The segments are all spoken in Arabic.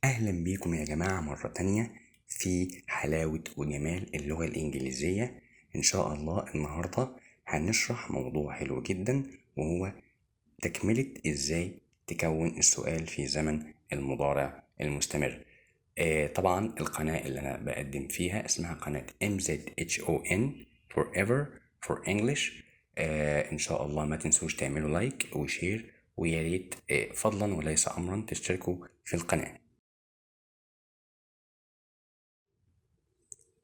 أهلا بيكم يا جماعة مرة تانية في حلاوة وجمال اللغة الإنجليزية. إن شاء الله النهاردة هنشرح موضوع حلو جدا، وهو تكملة إزاي تكون السؤال في زمن المضارع المستمر. طبعا القناة اللي أنا بقدم فيها اسمها قناة MZHON Forever for English. إن شاء الله ما تنسوش تعملوا لايك وشير، ويا ريت فضلا وليس أمرا تشتركوا في القناة.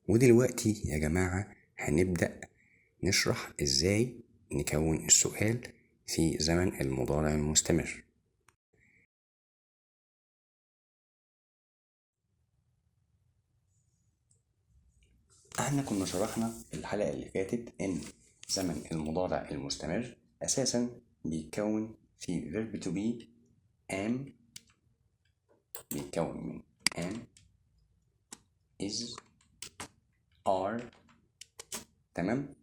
ودلوقتي يا جماعة هنبدأ نشرح ازاي نكون السؤال في زمن المضارع المستمر. احنا كنا شرحنا الحلقة اللي فاتت ان زمن المضارع المستمر اساسا بيتكون في verb to be am، بيتكون من am is are، تمام،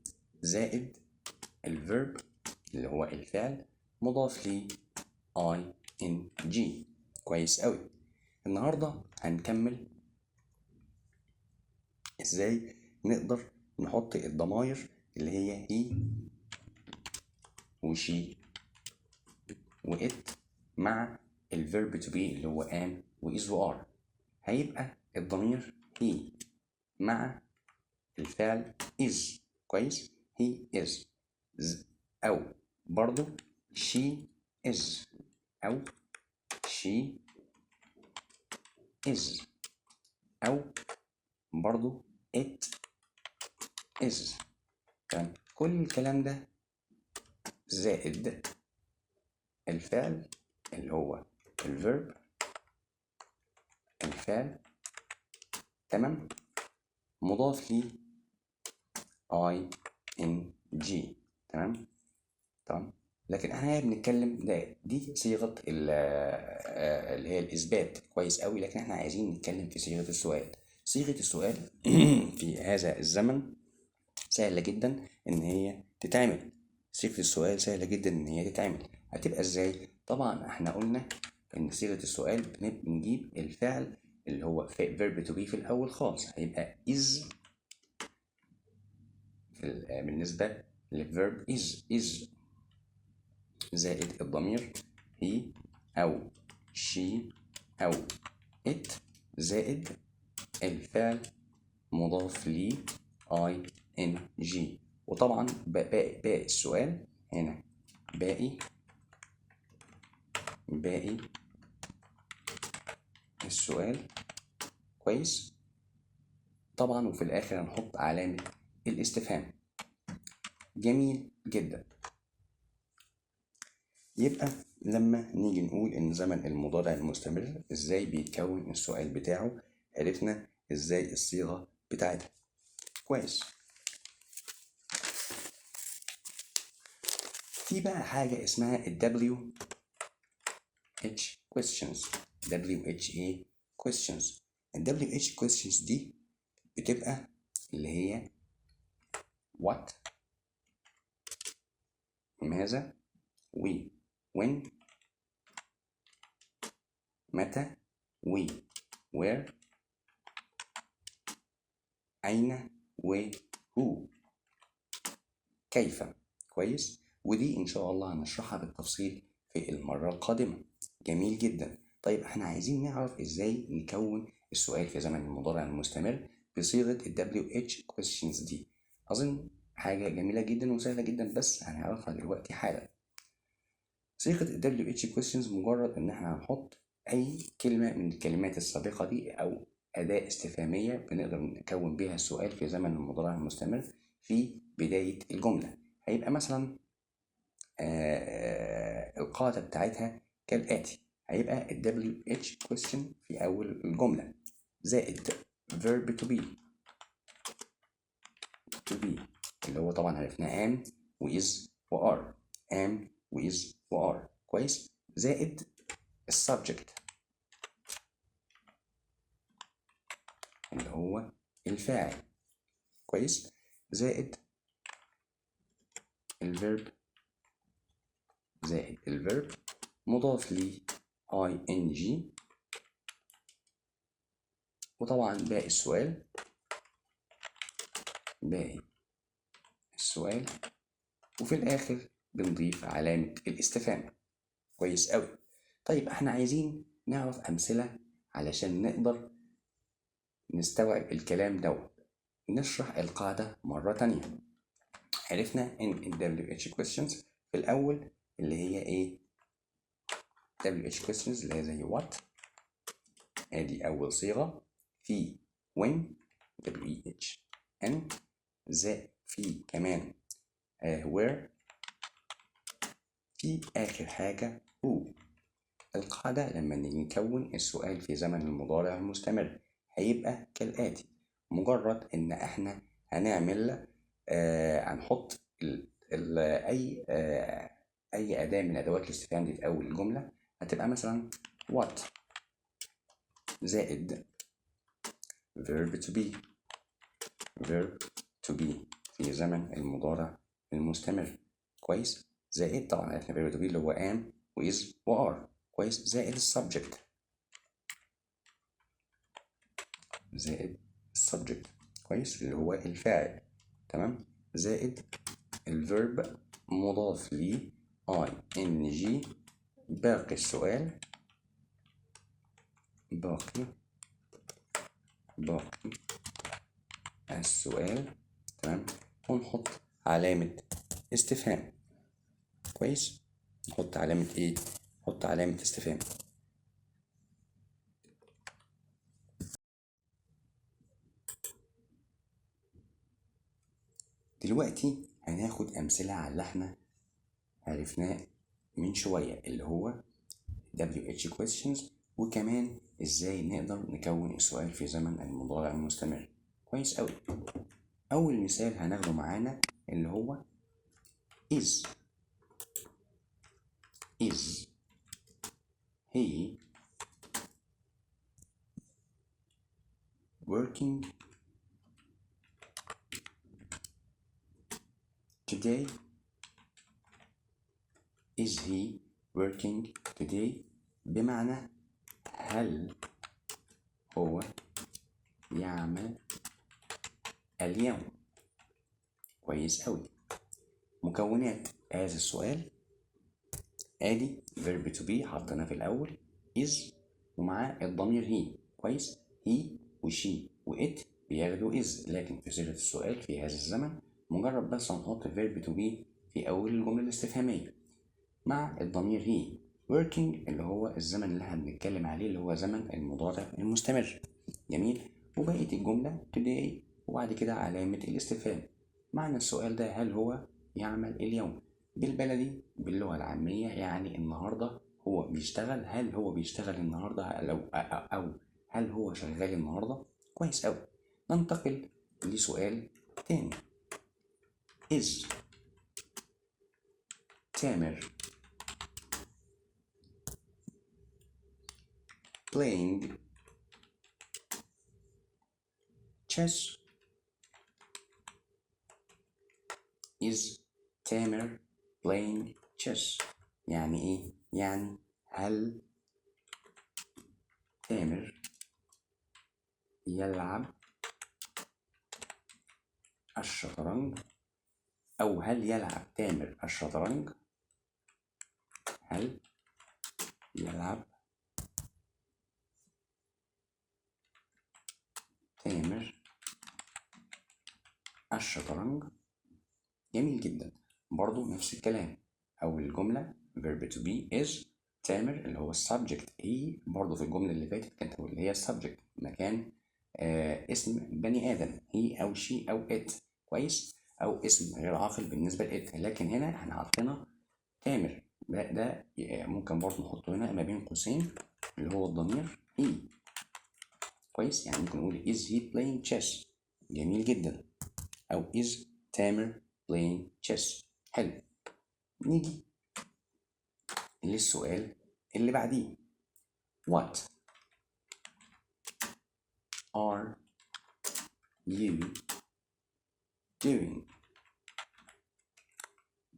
زائد الفيرب اللي هو الفعل مضاف لي ing. كويس قوي. النهارده هنكمل ازاي نقدر نحط الضمائر اللي هي he وشي وات مع الفيرب to be اللي هو am وis وare. هيبقى الضمير he مع الفعل is. كويس، he is او برضو she is او she is او برضو it is. تمام، كل الكلام ده زائد الفعل اللي هو الفيرب، الفعل، تمام، مضاف لي ing. تمام تمام. لكن احنا بنتكلم ده دي صيغه اللي هي الاثبات. كويس قوي، لكن احنا عايزين نتكلم في صيغه السؤال. صيغه السؤال في هذا الزمن سهله جدا ان هي تتعمل. صيغه السؤال سهله جدا ان هي تتعمل. هتبقى ازاي؟ طبعا احنا قلنا ان صيغه السؤال بنجيب الفعل اللي هو verb to be في الاول خالص، هيبقى is بالنسبه للverb is زائد الضمير he او she او it زائد الفعل مضاف لي ing. وطبعا باقي السؤال هنا، باقي السؤال. كويس، طبعا وفي الاخر هنحط علامة الاستفهام. جميل جدا. يبقى لما نيجي نقول ان زمن المضارع المستمر ازاي بيتكون السؤال بتاعه، عرفنا ازاي الصيغة بتاعتها. كويس. في بقى حاجة اسمها ال WH questions. WHA questions. ال WH questions دي بتبقى اللي هي what، ماذا، we، when، متى، we، where، أين، و who، كيف. كويس، ودي إن شاء الله هنشرحها بالتفصيل في المرة القادمة. جميل جدا. طيب احنا عايزين نعرف ازاي نكون السؤال في زمن المضارع المستمر بصيغة ال WH questions دي. أظن حاجة جميلة جدا وسهلة جدا، بس هنعرفها دلوقتي حالا. صيغة ال WH questions مجرد إن احنا هنحط أي كلمة من الكلمات السابقة دي أو أداة استفهامية بنقدر نكون بيها السؤال في زمن المضارع المستمر في بداية الجملة. هيبقى مثلا القاعدة بتاعتها كالآتي. هيبقى ال WH question في أول الجملة زائد verb to be اللي هو طبعا عرفنا am و is و are. am و is و are. كويس، زائد السبجكت اللي هو الفاعل. كويس، زائد الفيرب، مضاف لي ing وطبعا باقي السؤال وفي الآخر بنضيف علامة الاستفهام. كويس أوي. طيب احنا عايزين نعرف أمثلة علشان نقدر نستوعب الكلام دوت. نشرح القاعدة مرة تانية. عرفنا إن ال WH questions في الأول اللي هي إيه؟ WH questions اللي هي زي what، ادي اول صيغة. في when WHN، في كمان where، في اخر حاجة who. القاعدة لما نيجي نكون السؤال في زمن المضارع المستمر هيبقى كالآتي. مجرد ان احنا هنعمل هنحط اي اداة من ادوات الاستفهام دي في اول الجملة. هتبقى مثلا what زائد verb to be في زمن المضارع المستمر. كويس. زائد طبعا عرفنا verb to be اللي هو am و is و are. كويس. زائد السبجكت كويس اللي هو الفاعل. تمام. زائد الفيرب مضاف لي ing. باقي السؤال تمام. ونحط علامة استفهام. كويس. نحط علامة ايه؟ نحط علامة استفهام. دلوقتي هناخد أمثلة على اللي احنا عرفناه من شوية اللي هو WH questions، وكمان ازاي نقدر نكون السؤال في زمن المضارع المستمر. كويس أوي. أول مثال هناخده معانا اللي هو is he working today؟ is he working today بمعنى هل هو يعمل اليوم. كويس أوي. مكونات هذا السؤال ادي verb to be حطيناه في الأول is ومعاه الضمير he. كويس. he وشي وإت بياخدوا is، لكن في صيغة السؤال في هذا الزمن مجرد بس هنحط verb to be في أول الجملة الاستفهامية مع الضمير he. working اللي هو الزمن اللي احنا بنتكلم عليه اللي هو زمن المضارع المستمر. جميل. وبقية الجملة today وبعد كده علامة الاستفهام. معنى السؤال ده هل هو يعمل اليوم؟ بالبلدي باللغة العامية يعني النهاردة هو بيشتغل. هل هو بيشتغل النهاردة أو هل هو شغال النهاردة؟ كويس أوي. ننتقل لسؤال تاني. is تامر playing chess؟ is تامر playing chess يعني ايه؟ يعني هل تامر يلعب الشطرنج؟ او هل يلعب تامر الشطرنج؟ هل يلعب تامر الشطرنج؟ جميل جدا. برضو نفس الكلام. أول الجملة verb to be is تامر اللي هو subject. he برضو في الجملة اللي فاتت كانت اللي هي subject مكان اسم بني آدم he أو she أو it. كويس. أو اسم غير عاقل بالنسبة لإت. لكن هنا احنا حطينا تامر ده ممكن برضو نحطه هنا ما بين قوسين اللي هو الضمير he. كويس. يعني ممكن نقول is he playing chess؟ جميل جدا. أو is تامر playing chess؟ حلو. نيجي للسؤال اللي بعديه. What are you doing؟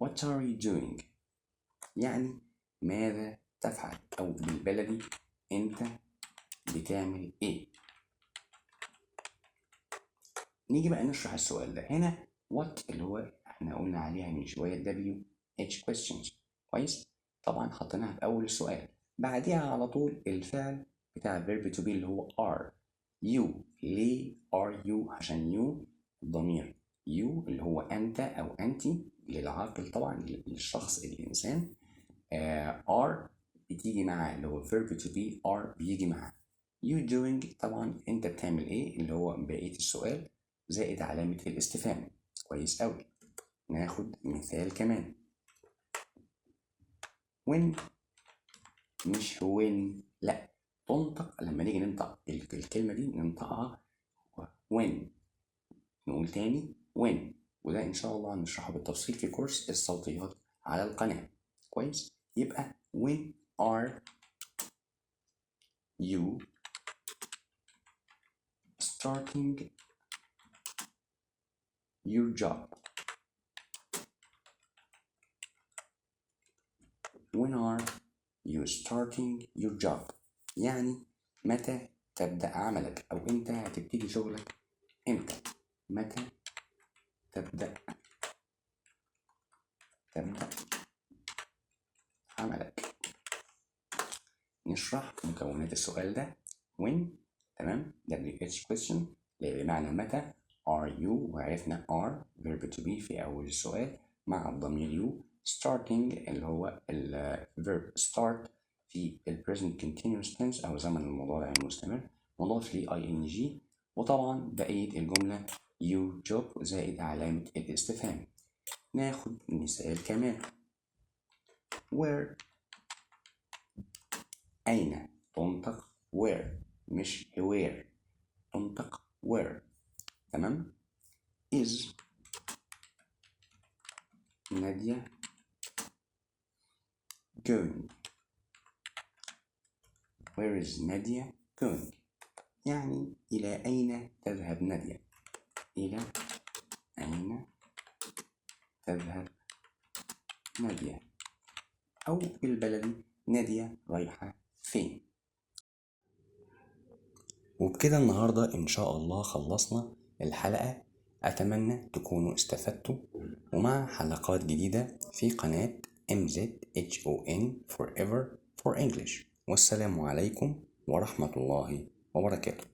What are you doing؟ يعني ماذا تفعل؟ أو بالبلدي أنت بتعمل إيه؟ نيجي بقى نشرح السؤال ده. هنا what اللي هو احنا قلنا عليها من شوية WH questions، كويس؟ طبعا حطيناها في أول السؤال، بعديها على طول الفعل بتاع verb to be اللي هو are. you، ليه are you؟ عشان you الضمير you اللي هو أنت أو أنتي للعاقل طبعا، للشخص الإنسان. are بتيجي معاه اللي هو verb to be are بيجي معاه you doing طبعا أنت بتعمل إيه اللي هو بقية السؤال زائد علامة الاستفهام. كويس أوي. ناخد مثال كمان. when مش when، لا، تنطق لما نيجي ننطق الكلمة دي ننطقها when. نقول تاني when، وده إن شاء الله هنشرحه بالتفصيل في كورس الصوتيات على القناة. كويس؟ يبقى when are you starting your job؟ when are you starting your job؟ يعني متى تبدأ عملك، أو أنت هتبتدي شغلك إمتى؟ متى تبدأ عملك؟ نشرح مكونات السؤال ده. when تمام WH question اللي بمعنى متى، are you وعرفنا are verb to be في أول السؤال مع الضمير you، starting اللي هو verb start في present continuous tense أو زمن المضارع المستمر مضاف لي ing، وطبعا بقية الجملة you job زائد علامة الاستفهام. ناخد مثال كمان. where أين، تنطق where مش where، تنطق where. تمام. is نادية going؟ where is نادية going؟ يعني إلى أين تذهب نادية؟ إلى أين تذهب نادية؟ أو بالبلدي نادية رايحة فين؟ وبكده النهاردة إن شاء الله خلصنا الحلقة. أتمنى تكونوا استفدتوا، ومع حلقات جديدة في قناة MZHON Forever for English. والسلام عليكم ورحمة الله وبركاته.